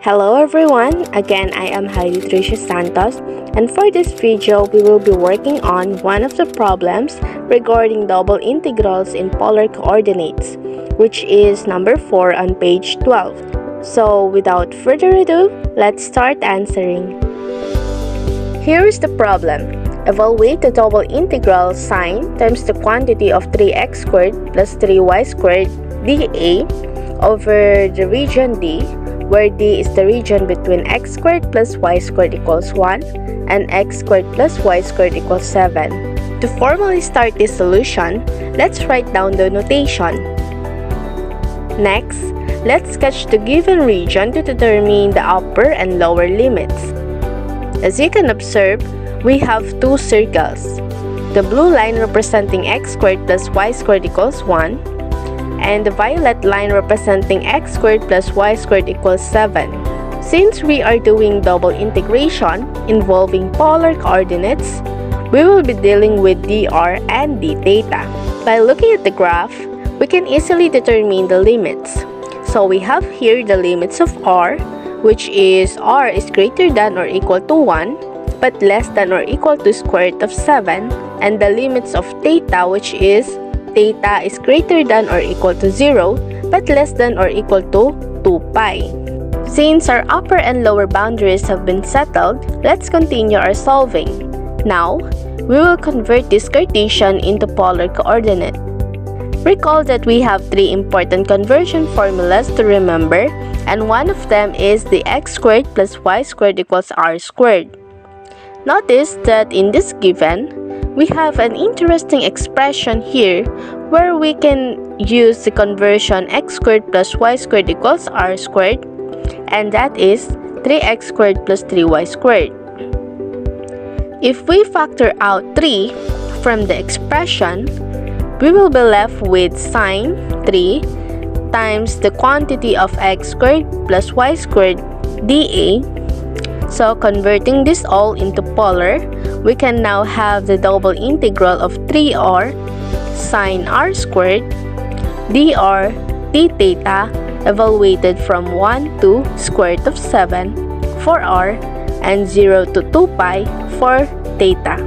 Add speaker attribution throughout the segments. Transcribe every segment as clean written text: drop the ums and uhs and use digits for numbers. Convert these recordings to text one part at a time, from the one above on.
Speaker 1: Hello everyone, again I am Heidi Tricia Santos, and for this video we will be working on one of the problems regarding double integrals in polar coordinates, which is number 4 on page 12. So without further ado, let's start answering. Here is the problem. Evaluate the double integral sine times the quantity of 3x squared plus 3y squared dA over the region D, where D is the region between x squared plus y squared equals 1 and x squared plus y squared equals 7. To formally start this solution, let's write down the notation. Next, let's sketch the given region to determine the upper and lower limits. As you can observe, we have two circles. The blue line representing x squared plus y squared equals 1, and the violet line representing x squared plus y squared equals 7. Since we are doing double integration involving polar coordinates, we will be dealing with dr and d theta. By looking at the graph, we can easily determine the limits. So we have here the limits of r, which is r is greater than or equal to 1, but less than or equal to square root of 7, and the limits of theta, which is theta is greater than or equal to 0, but less than or equal to 2 pi. Since our upper and lower boundaries have been settled, let's continue our solving. Now, we will convert this Cartesian into polar coordinate. Recall that we have three important conversion formulas to remember, and one of them is the x squared plus y squared equals r squared. Notice that in this given, we have an interesting expression here where we can use the conversion x squared plus y squared equals r squared, and that is 3x squared plus 3y squared. If we factor out 3 from the expression, we will be left with sine 3 times the quantity of x squared plus y squared dA. So converting this all into polar, we can now have the double integral of 3r sine r squared dr d theta evaluated from 1 to square root of 7 for r and 0 to 2 pi for theta.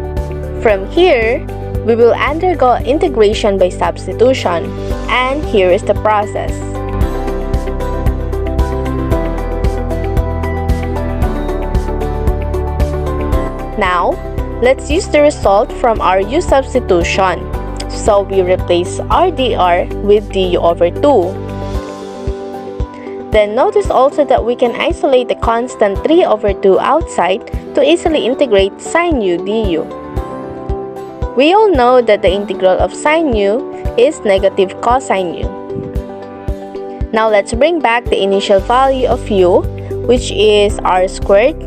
Speaker 1: From here, we will undergo integration by substitution, and here is the process. Now, let's use the result from our u substitution. So we replace r dr with du over 2. Then notice also that we can isolate the constant 3 over 2 outside to easily integrate sine u du. We all know that the integral of sine u is negative cosine u. Now let's bring back the initial value of u, which is r squared,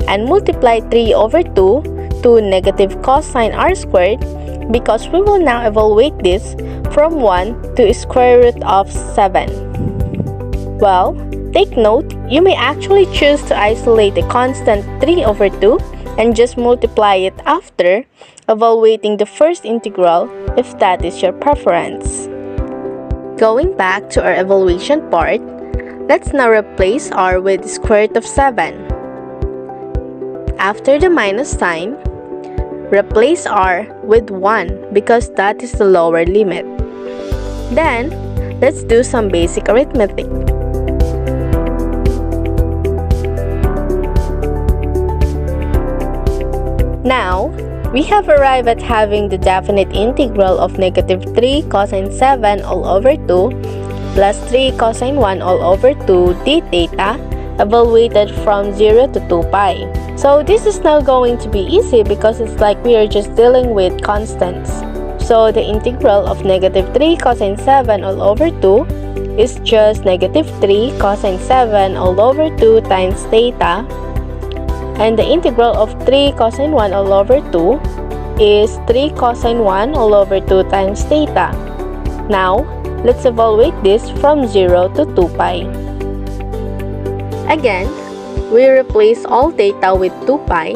Speaker 1: and multiply 3 over 2 to negative cosine r squared, because we will now evaluate this from 1 to square root of 7. Well, take note, you may actually choose to isolate the constant 3 over 2 and just multiply it after evaluating the first integral if that is your preference. Going back to our evaluation part, let's now replace r with square root of 7. After the minus sign, replace r with 1 because that is the lower limit. Then, let's do some basic arithmetic. Now, we have arrived at having the definite integral of negative 3 cosine 7 all over 2 plus 3 cosine 1 all over 2 d theta evaluated from 0 to 2 pi. So this is now going to be easy because it's like we are just dealing with constants. So the integral of negative 3 cosine 7 all over 2 is just negative 3 cosine 7 all over 2 times theta. And the integral of 3 cosine 1 all over 2 is 3 cosine 1 all over 2 times theta. Now, let's evaluate this from 0 to 2 pi. Again, we replace all theta with 2 pi.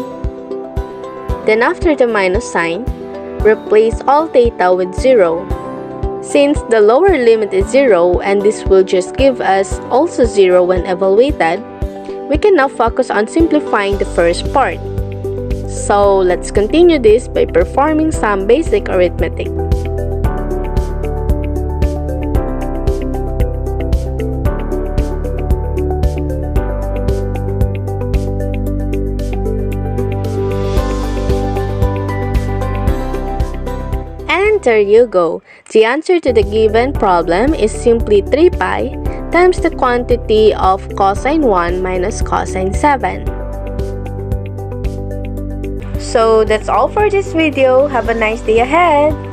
Speaker 1: Then after the minus sign, replace all theta with 0. Since the lower limit is 0 and this will just give us also 0 when evaluated, We can now focus on simplifying the first part. So let's continue this by performing some basic arithmetic. And there you go. The answer to the given problem is simply 3 pi times the quantity of cosine 1 minus cosine 7. So that's all for this video. Have a nice day ahead!